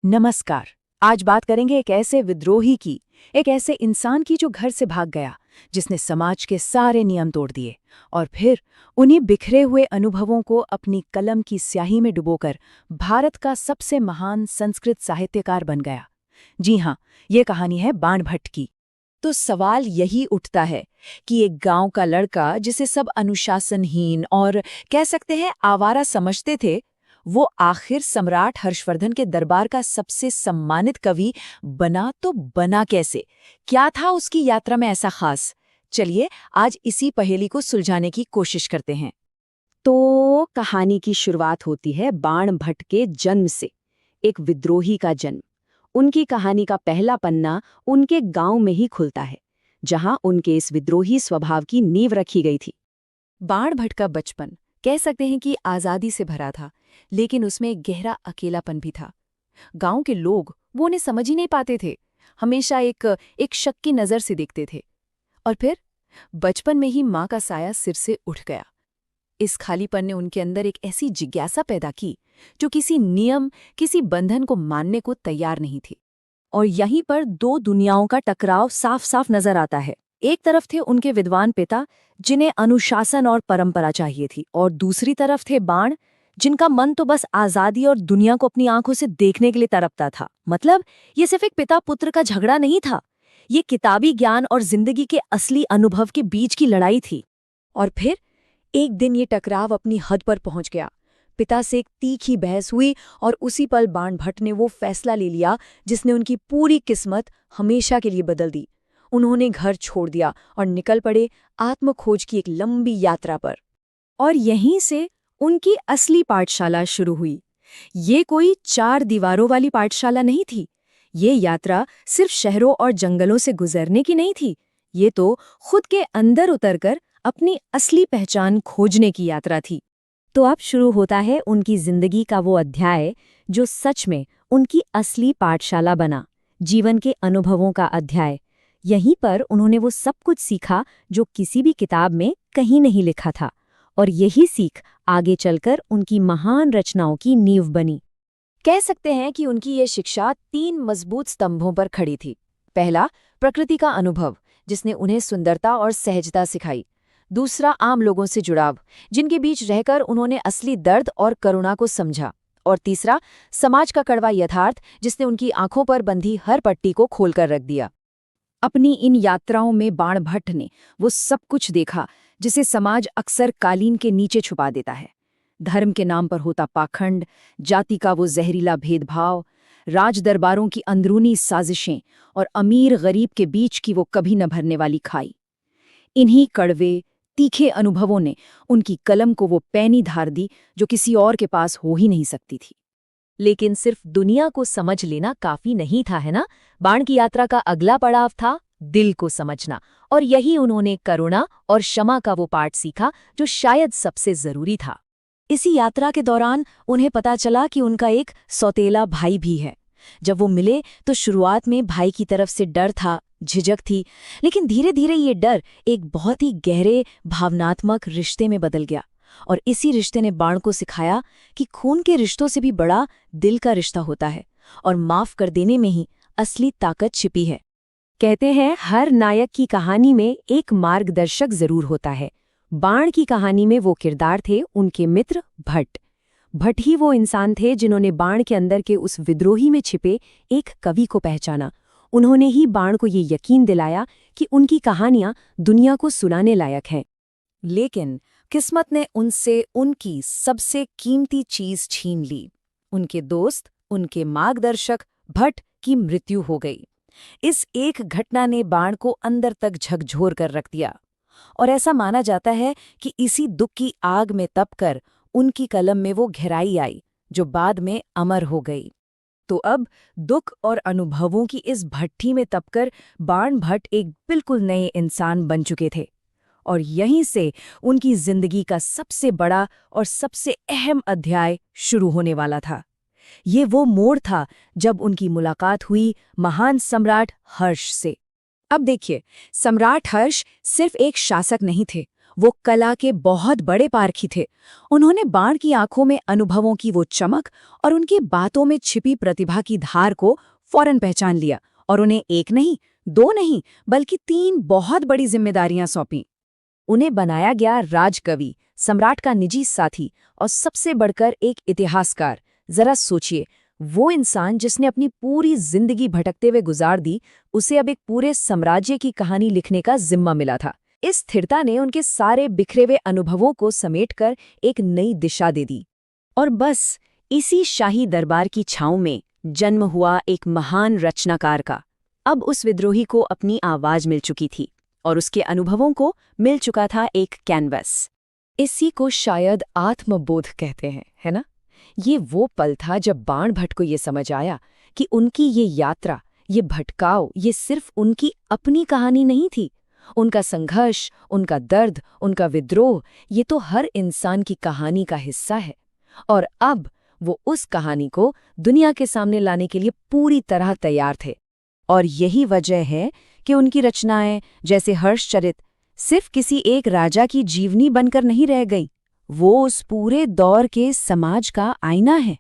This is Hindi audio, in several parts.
नमस्कार। आज बात करेंगे एक ऐसे विद्रोही की, एक ऐसे इंसान की जो घर से भाग गया, जिसने समाज के सारे नियम तोड़ दिए और फिर उन्हीं बिखरे हुए अनुभवों को अपनी कलम की स्याही में डुबोकर भारत का सबसे महान संस्कृत साहित्यकार बन गया। जी हाँ, ये कहानी है बाणभट्ट की। तो सवाल यही उठता है कि एक गांव का लड़का जिसे सब अनुशासनहीन और कह सकते हैं आवारा समझते थे, वो आखिर सम्राट हर्षवर्धन के दरबार का सबसे सम्मानित कवि बना तो बना कैसे? क्या था उसकी यात्रा में ऐसा खास? चलिए आज इसी पहेली को सुलझाने की कोशिश करते हैं। तो कहानी की शुरुआत होती है बाणभट्ट के जन्म से, एक विद्रोही का जन्म। उनकी कहानी का पहला पन्ना उनके गांव में ही खुलता है, जहां उनके इस विद्रोही स्वभाव की नींव रखी गई थी। बाणभट्ट का बचपन कह सकते हैं कि आज़ादी से भरा था, लेकिन उसमें एक गहरा अकेलापन भी था। गांव के लोग वो उन्हें समझ ही नहीं पाते थे, हमेशा एक शक की नज़र से देखते थे। और फिर बचपन में ही माँ का साया सिर से उठ गया। इस खालीपन ने उनके अंदर एक ऐसी जिज्ञासा पैदा की जो किसी नियम, किसी बंधन को मानने को तैयार नहीं थी। और यहीं पर दो दुनियाओं का टकराव साफ साफ नजर आता है। एक तरफ थे उनके विद्वान पिता, जिन्हें अनुशासन और परंपरा चाहिए थी, और दूसरी तरफ थे बाण, जिनका मन तो बस आजादी और दुनिया को अपनी आंखों से देखने के लिए तड़पता था। मतलब ये सिर्फ एक पिता पुत्र का झगड़ा नहीं था, ये किताबी ज्ञान और जिंदगी के असली अनुभव के बीच की लड़ाई थी। और फिर एक दिन ये टकराव अपनी हद पर पहुंच गया। पिता से एक तीखी बहस हुई और उसी पल बाणभट्ट ने वो फैसला ले लिया जिसने उनकी पूरी किस्मत हमेशा के लिए बदल दी। उन्होंने घर छोड़ दिया और निकल पड़े आत्मखोज की एक लंबी यात्रा पर। और यहीं से उनकी असली पाठशाला शुरू हुई। ये कोई चार दीवारों वाली पाठशाला नहीं थी। ये यात्रा सिर्फ शहरों और जंगलों से गुजरने की नहीं थी। ये तो खुद के अंदर उतरकर अपनी असली पहचान खोजने की यात्रा थी। तो अब शुरू होता है उनकी जिंदगी का वो अध्याय जो सच में उनकी असली पाठशाला बना, जीवन के अनुभवों का अध्याय। यहीं पर उन्होंने वो सब कुछ सीखा जो किसी भी किताब में कहीं नहीं लिखा था, और यही सीख आगे चलकर उनकी महान रचनाओं की नींव बनी। कह सकते हैं कि उनकी ये शिक्षा तीन मजबूत स्तंभों पर खड़ी थी। पहला, प्रकृति का अनुभव, जिसने उन्हें सुंदरता और सहजता सिखाई। दूसरा, आम लोगों से जुड़ाव, जिनके बीच रहकर उन्होंने असली दर्द और करुणा को समझा। और तीसरा, समाज का कड़वा यथार्थ, जिसने उनकी आंखों पर बंधी हर पट्टी को खोलकर रख दिया। अपनी इन यात्राओं में बाणभट्ट ने वो सब कुछ देखा जिसे समाज अक्सर कालीन के नीचे छुपा देता है। धर्म के नाम पर होता पाखंड, जाति का वो जहरीला भेदभाव, राज दरबारों की अंदरूनी साजिशें और अमीर गरीब के बीच की वो कभी न भरने वाली खाई। इन्हीं कड़वे, तीखे अनुभवों ने उनकी कलम को वो पैनी धार दी जो किसी और के पास हो ही नहीं सकती थी। लेकिन सिर्फ दुनिया को समझ लेना काफी नहीं था, है ना? बाण की यात्रा का अगला पड़ाव था दिल को समझना, और यही उन्होंने करुणा और क्षमा का वो पाठ सीखा जो शायद सबसे जरूरी था। इसी यात्रा के दौरान उन्हें पता चला कि उनका एक सौतेला भाई भी है। जब वो मिले तो शुरुआत में भाई की तरफ से डर था, झिझक थी, लेकिन धीरे धीरे ये डर एक बहुत ही गहरे भावनात्मक रिश्ते में बदल गया। और इसी रिश्ते ने बाण को सिखाया कि खून के रिश्तों से भी बड़ा दिल का रिश्ता होता है, और माफ कर देने में ही असली ताकत छिपी है। कहते हैं हर नायक की कहानी में एक मार्गदर्शक जरूर होता है। बाण की कहानी में वो किरदार थे उनके मित्र भट्ट। भट्ट ही वो इंसान थे जिन्होंने बाण के अंदर के उस विद्रोही में छिपे एक कवि को पहचाना। उन्होंने ही बाण को ये यकीन दिलाया कि उनकी कहानियां दुनिया को सुनाने लायक हैं। लेकिन किस्मत ने उनसे उनकी सबसे कीमती चीज छीन ली। उनके दोस्त, उनके मार्गदर्शक भट्ट की मृत्यु हो गई। इस एक घटना ने बाण को अंदर तक झकझोर कर रख दिया, और ऐसा माना जाता है कि इसी दुख की आग में तपकर उनकी कलम में वो गहराई आई जो बाद में अमर हो गई। तो अब दुख और अनुभवों की इस भट्ठी में तपकर बाणभट्ट एक बिल्कुल नए इंसान बन चुके थे, और यहीं से उनकी जिंदगी का सबसे बड़ा और सबसे अहम अध्याय शुरू होने वाला था। ये वो मोड़ था जब उनकी मुलाकात हुई महान सम्राट हर्ष से। अब देखिए, सम्राट हर्ष सिर्फ एक शासक नहीं थे, वो कला के बहुत बड़े पारखी थे। उन्होंने बाण की आंखों में अनुभवों की वो चमक और उनकी बातों में छिपी प्रतिभा की धार को फौरन पहचान लिया और उन्हें एक नहीं, दो नहीं, बल्कि 3 बहुत बड़ी जिम्मेदारियां सौंपीं। उन्हें बनाया गया राजकवि, सम्राट का निजी साथी और सबसे बढ़कर एक इतिहासकार। जरा सोचिए, वो इंसान जिसने अपनी पूरी जिंदगी भटकते हुए गुजार दी, उसे अब एक पूरे साम्राज्य की कहानी लिखने का जिम्मा मिला था। इस स्थिरता ने उनके सारे बिखरे हुए अनुभवों को समेटकर एक नई दिशा दे दी। और बस इसी शाही दरबार की छांव में जन्म हुआ एक महान रचनाकार का। अब उस विद्रोही को अपनी आवाज मिल चुकी थी और उसके अनुभवों को मिल चुका था एक कैनवस। इसी को शायद आत्मबोध कहते हैं, है ना? ये वो पल था जब बाण भट्ट को ये समझ आया कि उनकी ये यात्रा, ये भटकाव, ये सिर्फ उनकी अपनी कहानी नहीं थी। उनका संघर्ष, उनका दर्द, उनका विद्रोह, ये तो हर इंसान की कहानी का हिस्सा है। और अब वो उस कहानी को दुनिया के सामने लाने के लिए पूरी तरह तैयार थे। और यही वजह है कि उनकी रचनाएं, जैसे हर्षचरित, सिर्फ किसी एक राजा की जीवनी बनकर नहीं रह गईं। वो उस पूरे दौर के समाज का आईना है।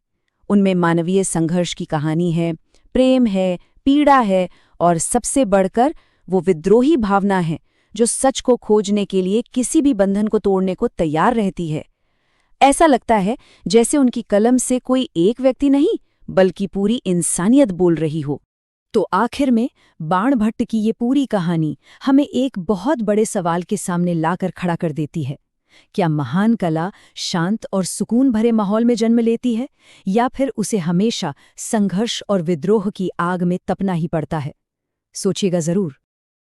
उनमें मानवीय संघर्ष की कहानी है, प्रेम है, पीड़ा है और सबसे बढ़कर वो विद्रोही भावना है जो सच को खोजने के लिए किसी भी बंधन को तोड़ने को तैयार रहती है। ऐसा लगता है जैसे उनकी कलम से कोई एक व्यक्ति नहीं, बल्कि पूरी इंसानियत बोल रही हो। तो आखिर में बाण भट्ट की ये पूरी कहानी हमें एक बहुत बड़े सवाल के सामने लाकर खड़ा कर देती है। क्या महान कला शांत और सुकून भरे माहौल में जन्म लेती है, या फिर उसे हमेशा संघर्ष और विद्रोह की आग में तपना ही पड़ता है? सोचिएगा जरूर।